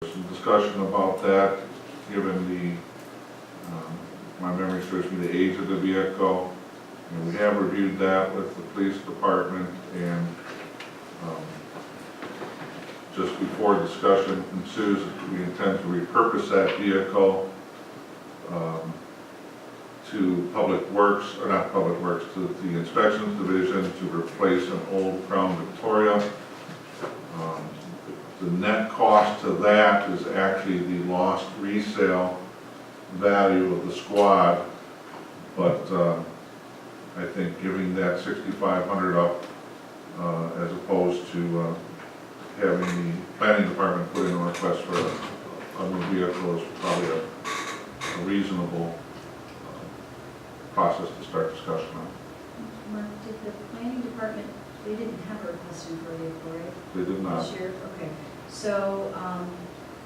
Some discussion about that, given the, my memory serves me, the age of the vehicle. And we have reviewed that with the police department, and just before discussion ensues, we intend to repurpose that vehicle to Public Works, or not Public Works, to the Inspections Division to replace an old Crown Victoria. The net cost to that is actually the lost resale value of the squad, but I think giving that $6,500 up as opposed to having the planning department put in a request for a new vehicle is probably a reasonable process to start discussion on. Mark, did the planning department, they didn't have a request in for a vehicle, right? They did not. This year? Okay. So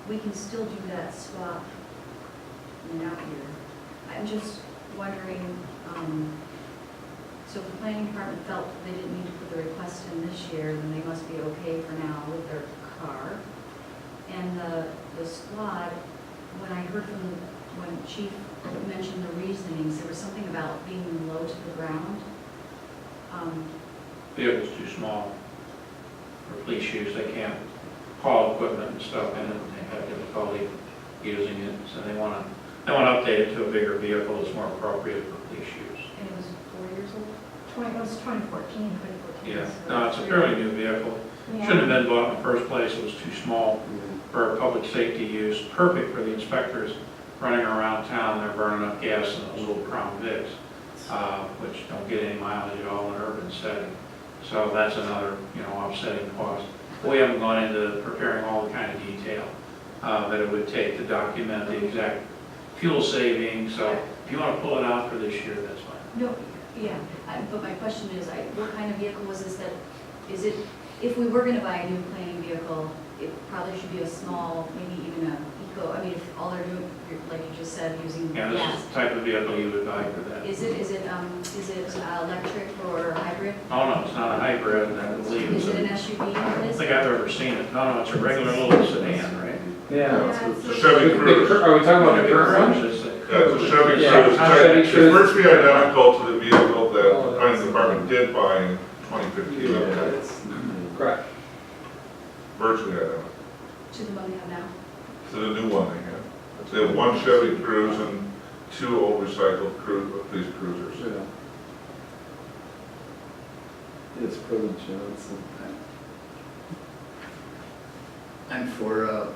we can still do that swap in the out year. I'm just wondering, so if the planning department felt they didn't need to put the request in this year, then they must be okay for now with their car. And the squad, when I heard from when Chief mentioned the reasonings, there was something about being low to the ground. Vehicle's too small for police use. They can't haul equipment and stuff in it. They have difficulty using it, so they want to update it to a bigger vehicle that's more appropriate for police use. And it was 4 years old? It was 2014. Yeah, So no, it's a fairly new vehicle. Yeah. Shouldn't have been bought in the first place. It was too small for public safety use. Perfect for the inspectors running around town. They're burning up gas in those little Crown Vics, which don't get any mileage at all in an urban setting. So that's another, offsetting cost. We haven't gone into preparing all the kind of detail that it would take to document the exact fuel savings. So if you want to pull it out for this year, that's fine. No, yeah, but my question is, what kind of vehicle was this is it, if we were going to buy a new planning vehicle, it probably should be a small, maybe even a eco, I mean, if all they're doing, like you just said, using Yeah, this gas. is the type of vehicle you would buy for that. Is it electric or hybrid? Oh, no, it's not a hybrid, I believe it's Is it an a, SUV or I don't is think it? I've ever seen it. No, it's a regular little sedan, right? Yeah. It's a Chevy Cruze. Are we talking about the current one? Cruise, it's Yeah, it's a Chevy Yeah, Cruze. Chevy It's Cruze. virtually identical to the vehicle that Oh, the planning that's- department did buy in 2015. Correct. Virtually identical To the one we have now? to the new one they have. They have one Chevy Cruze and two old recycled police cruisers. Yeah. Yes, President Johnson. I'm for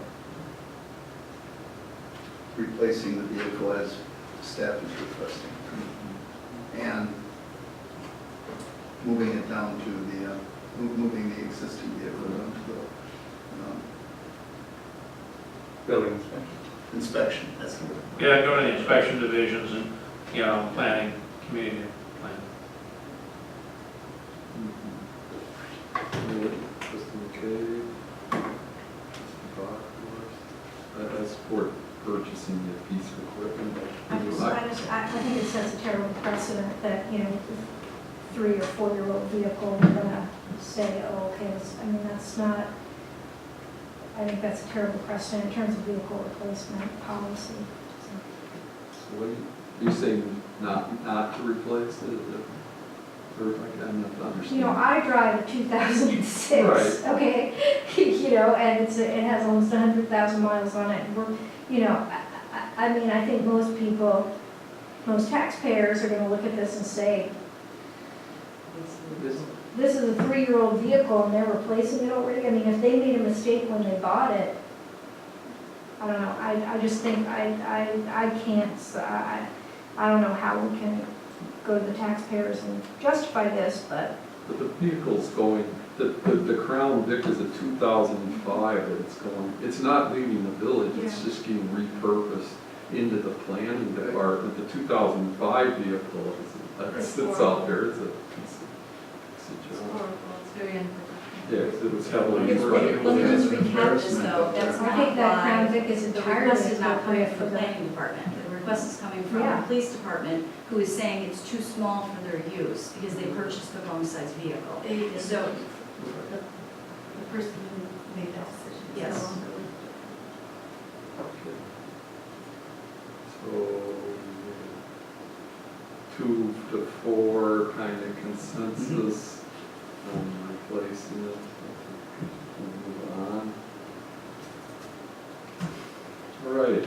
replacing the vehicle as staff is requesting. And moving it down to the, moving the existing vehicle down to the Building inspection. inspection. That's the word. Yeah, go to the inspection divisions and, planning, community plan. Mr. McKay, Mr. Bachhorst, I support purchasing a piece of equipment. I think it sets a terrible precedent that, 3 or 4 year old vehicle, we're gonna say, oh, okay, I mean, that's not, I think that's a terrible precedent in terms of vehicle replacement policy. So what you saying not to replace it? Or I'm not understanding. I drive a 2006, Right. okay, and it has almost 100,000 miles on it. And we're, I mean, I think most taxpayers are gonna look at this and say, this is a 3-year-old vehicle and they're replacing it already. I mean, if they made a mistake when they bought it, I don't know, I just think I can't, I don't know how we can go to the taxpayers and justify this, but. But the vehicle's going, the Crown Vic is a 2005 and it's not leaving the village, it's just getting repurposed into the planning department. The 2005 vehicle that sits out there, it's a job. It's very unfortunate. Yes, it was heavily. Let me just recap this though, that's I not think that Crown why, Vic is the entirely request is not coming appropriate from the for planning department. The request is coming from Yeah. the police department, who is saying it's too small for their use because they purchased the wrong size vehicle. So, The person who made that decision. Yes. 2 to 4 kind of consensus on replacing it. We'll move on. All right,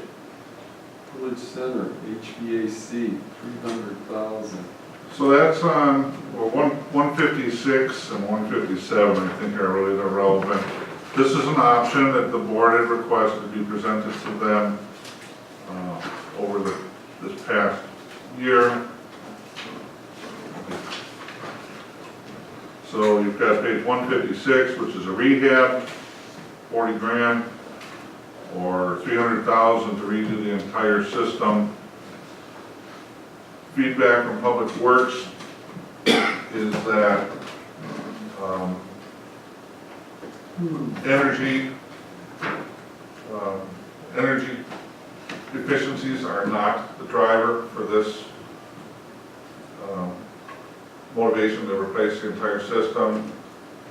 Village Center, HVAC, 300,000. So that's on, well, 156 and 157, I think are really the relevant. This is an option that the board had requested to be presented to them over this past year. So you've got page 156, which is a rehab, 40 grand, or 300,000 to redo the entire system. Feedback from Public Works is that energy efficiencies are not the driver for this motivation to replace the entire system.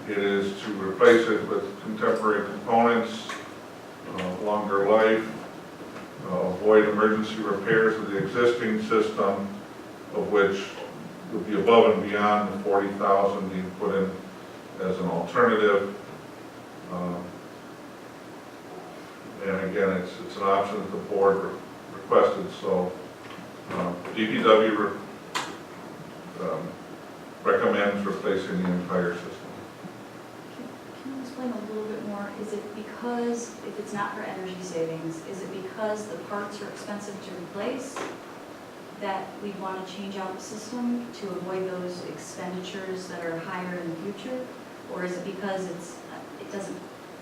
It is to replace it with contemporary components, longer life, avoid emergency repairs of the existing system, of which would be above and beyond the 40,000 being put in as an alternative. And again, it's an option that the board requested, so DPW recommends replacing the entire system. Can you explain a little bit more? Is it because, if it's not for energy savings, is it because the parts are expensive to replace that we want to change out the system to avoid those expenditures that are higher in the future? Or is it because it's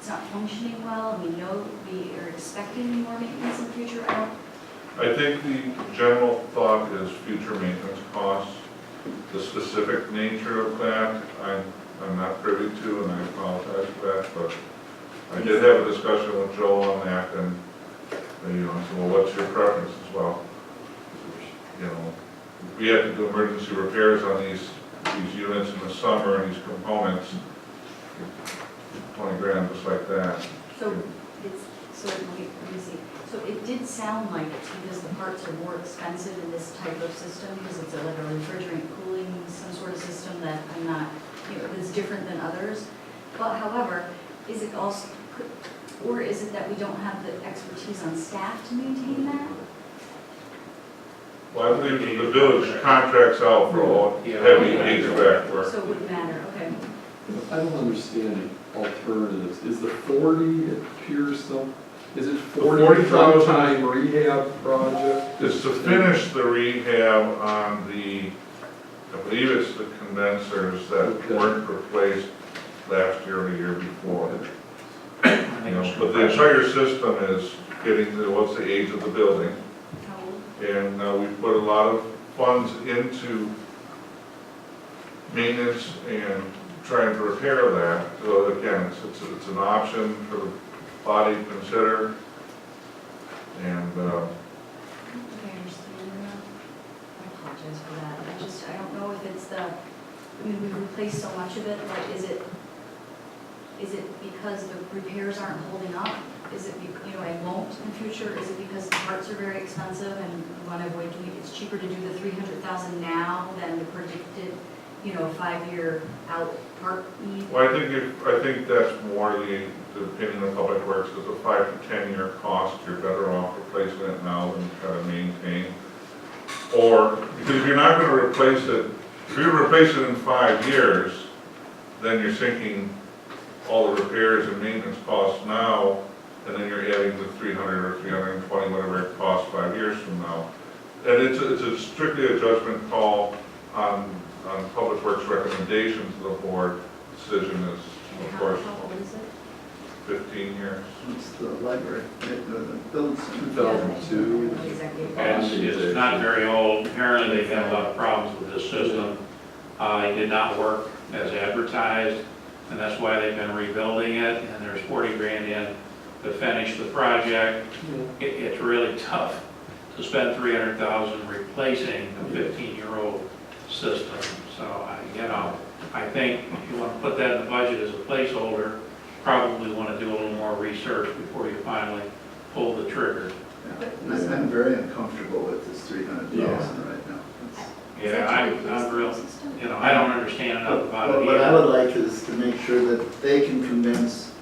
not functioning well, we know we are expecting more maintenance in the future? I think the general thought is future maintenance costs. The specific nature of that, I'm not privy to, and I apologize for that, but I did have a discussion with Joel on that, and I said, well, what's your preference as well? We have to do emergency repairs on these units in the summer and these components, 20 grand just like that. So let me see. So it did sound like it's because the parts are more expensive in this type of system, because it's like a refrigerant cooling, some sort of system that I'm not, that's different than others. But however, is it also, or is it that we don't have the expertise on staff to maintain that? Well, I believe the village contracts out for all heavy HVAC work. So it wouldn't matter, okay. I don't understand the alternatives. Is the 40 at Pearson, is it 40 40,000 one-time rehab project? Is to finish the rehab on the, I believe it's the condensers that weren't replaced last year or the year before. But the entire system is getting to, what's the age of the building? How old? And we put a lot of funds into maintenance and trying to repair that. So again, it's an option for the body to consider. And Okay, I understand now. I apologize for that. I don't know if it's we've replaced so much of it, like, is it because the repairs aren't holding up? Is it, it won't in the future? Is it because the parts are very expensive and we want to avoid doing, it's cheaper to do the 300,000 now than the predicted, 5-year out part need? well, I think that's more the opinion of Public Works is a 5 to 10 year cost. You're better off replacing it now than kind of maintain. Or, because if you're not going to replace it, if you replace it in 5 years, then you're sinking all the repairs and maintenance costs now, and then you're adding the 300 or 320, whatever it costs 5 years from now. And it's a strictly a judgment call on Public Works recommendation to the board. Decision is, of course, How old is it? 15 years. It's the library, the building center. 2002. Exactly. It's not very old. Apparently, they've had a lot of problems with this system. It did not work as advertised, and that's why they've been rebuilding it, and there's 40 grand in to finish the project. It's really tough to spend 300,000 replacing a 15-year-old system. So, I think if you want to put that in the budget as a placeholder, probably want to do a little more research before you finally pull the trigger. I'm very uncomfortable with this 300,000 right now. Yeah, I'm real, you know, I don't understand enough about it What I either. would like is to make sure that they can convince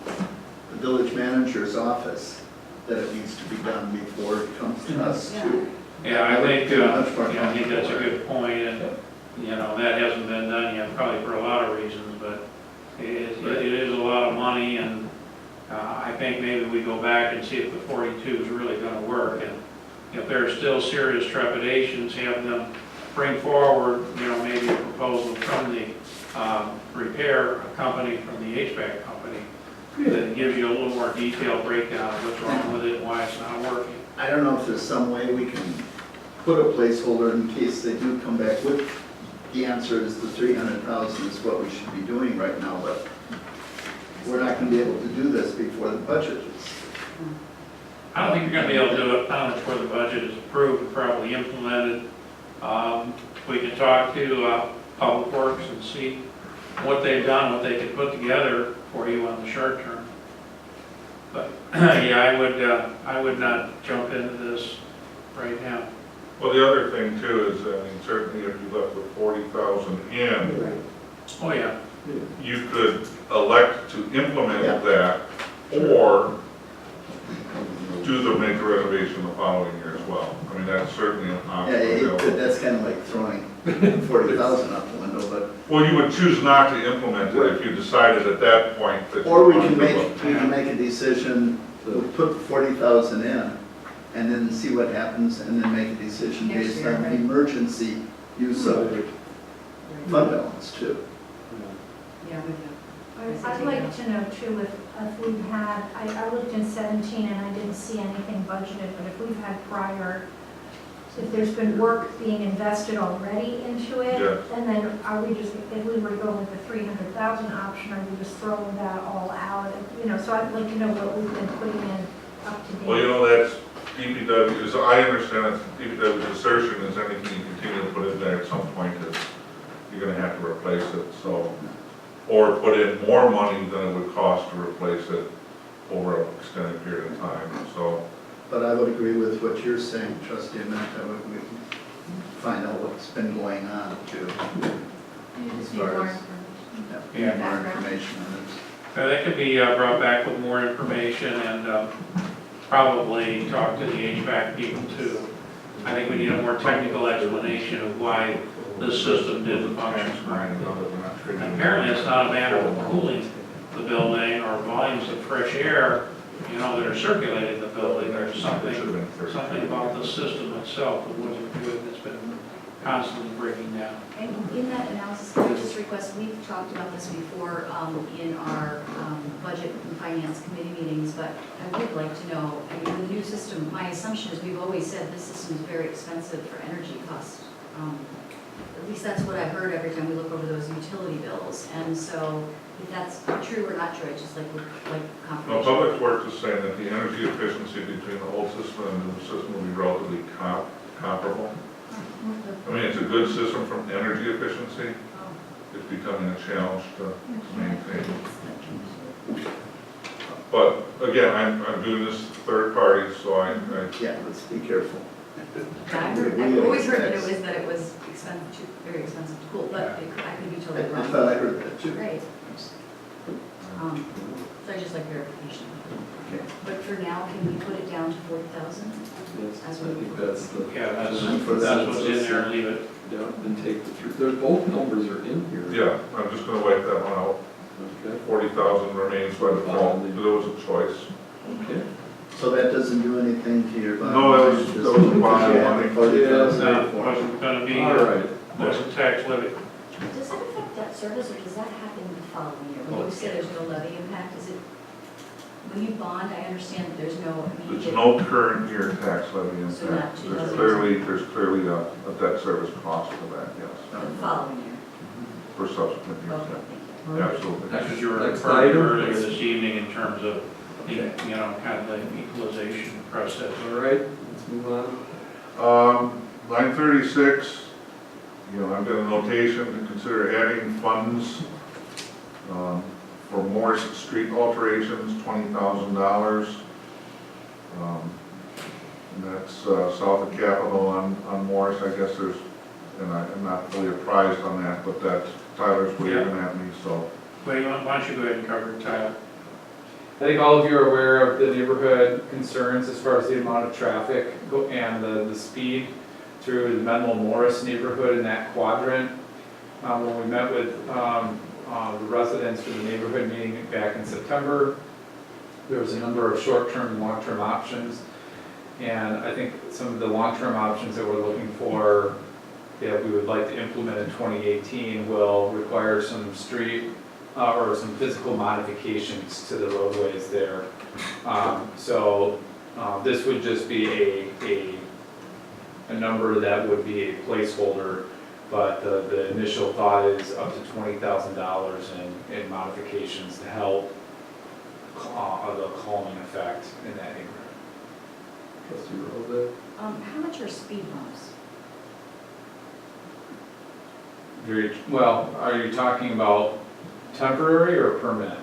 the village manager's office that it needs to be done before it comes to us too. Yeah, I think, feel much more I think that's a comfortable. good point, and, you know, that hasn't been done yet, probably for a lot of reasons, but it is a lot of money, and I think maybe we go back and see if the 42 is really gonna work, and if there are still serious trepidations, have them bring forward, you know, maybe a proposal from the repair company, from the HVAC company, that gives you a little more detailed breakdown of what's wrong with it, why it's not working. I don't know if there's some way we can put a placeholder in case they do come back with, the answer is the 300,000 is what we should be doing right now, but we're not gonna be able to do this before the budget is. I don't think you're gonna be able to do it, not before the budget is approved and probably implemented. We can talk to Public Works and see what they've done, what they could put together for you on the short term. But, yeah, I would not jump into this right now. Well, the other thing too is, I mean, certainly if you left the 40,000 in, Oh, yeah. you could elect to implement Yeah. that, or do the major renovation the following year as well. I mean, that's certainly an option Yeah, available. that's kind of like throwing 40,000 out the window, but, Well, you would choose not to implement it if you decided at that point that you or we wanted can to. make a decision, we'll put 40,000 in, and then see what happens, and then make a decision Next based year, on the right. emergency use of fund balance too. Yeah, with you. I'd like to know too, if we've had, I looked in 17 and I didn't see anything budgeted, but if we've had prior, if there's been work being invested already into it, Yes. and then are we just, if we were to go with the 300,000 option, are we just throwing that all out? You know, so I'd like to know what we've been putting in up to date. Well, you know, that's DPW, as I understand it, DPW's assertion is anything you continue to put in there at some point is, you're gonna have to replace it, so. Or put in more money than it would cost to replace it over an extended period of time, so. But I would agree with what you're saying, trustee Annette, I would, we can find out what's been going on too. You just As need far more as- information. Yeah, more Background. information on this. That could be brought back with more information and probably talk to the HVAC people too. I think we need a more technical explanation of why this system didn't function correctly. Apparently, it's not a matter of cooling the building or volumes of fresh air, you know, that are circulating the building. There's something about the system itself that wasn't good, that's been constantly breaking down. And in that analysis, can I just request, we've talked about this before in our budget and finance committee meetings, but I would like to know, I mean, the new system, my assumption is we've always said this system is very expensive for energy costs. At least that's what I heard every time we look over those utility bills. And so if that's true or not true, I just like Now, confirmation. Public Works is saying that the energy efficiency between the old system and the new system will be relatively comparable. I mean, it's a good system from energy efficiency. It's becoming a challenge to maintain. But again, I'm doing this third party, so I Yeah, let's be careful. I've always heard that it was expensive, very expensive to cool, but I could be I totally wrong. thought I heard that too. Right. So I just like verification. Okay. But for now, can we put it down to 40,000? Yes, I As we- think that's the. Yeah, that's For that, what's in there, leave it. Yeah, and take the truth, there's, both numbers are in here. yeah, I'm just gonna wipe that one out. Okay, 40,000 remains by default, because it was a choice. okay. So that doesn't do anything to your bottom No, that line, was- just that was because bottom you have line. the 40,000 No, for it. wasn't gonna be, All right. wasn't tax levy. Does that affect debt service, or does that happen the following year? When you say there's no levy impact, is it, when you bond, I understand that there's no There's immediate. no current year tax levy So not impact. 2000. There's clearly a debt service cost for that, yes, The following year. for subsequent years, Okay, yeah. thank you. Absolutely. That's what you were Next referring to item. earlier this evening in terms of, the, you know, kind of the equalization process. All right, let's move on. Line 36, you know, I've got a notation to consider adding funds for Morris Street alterations, $20,000. And that's south of Capitol on Morris. I guess there's and I'm not fully apprised on that, but that's Tyler's waving at me, so. Well, why don't you go ahead and cover it, Tyler? I think all of you are aware of the neighborhood concerns as far as the amount of traffic and the speed through the Menlo Morris neighborhood in that quadrant. When we met with the residents for the neighborhood meeting back in September, there was a number of short-term and long-term options. And I think some of the long-term options that we're looking for that we would like to implement in 2018 will require some street or some physical modifications to the roadways there. This would just be a number that would be a placeholder, but the initial thought is up to $20,000 in modifications to help the calming effect in that neighborhood. Trustee Rosa? How much are speed bumps? Well, are you talking about temporary or permanent?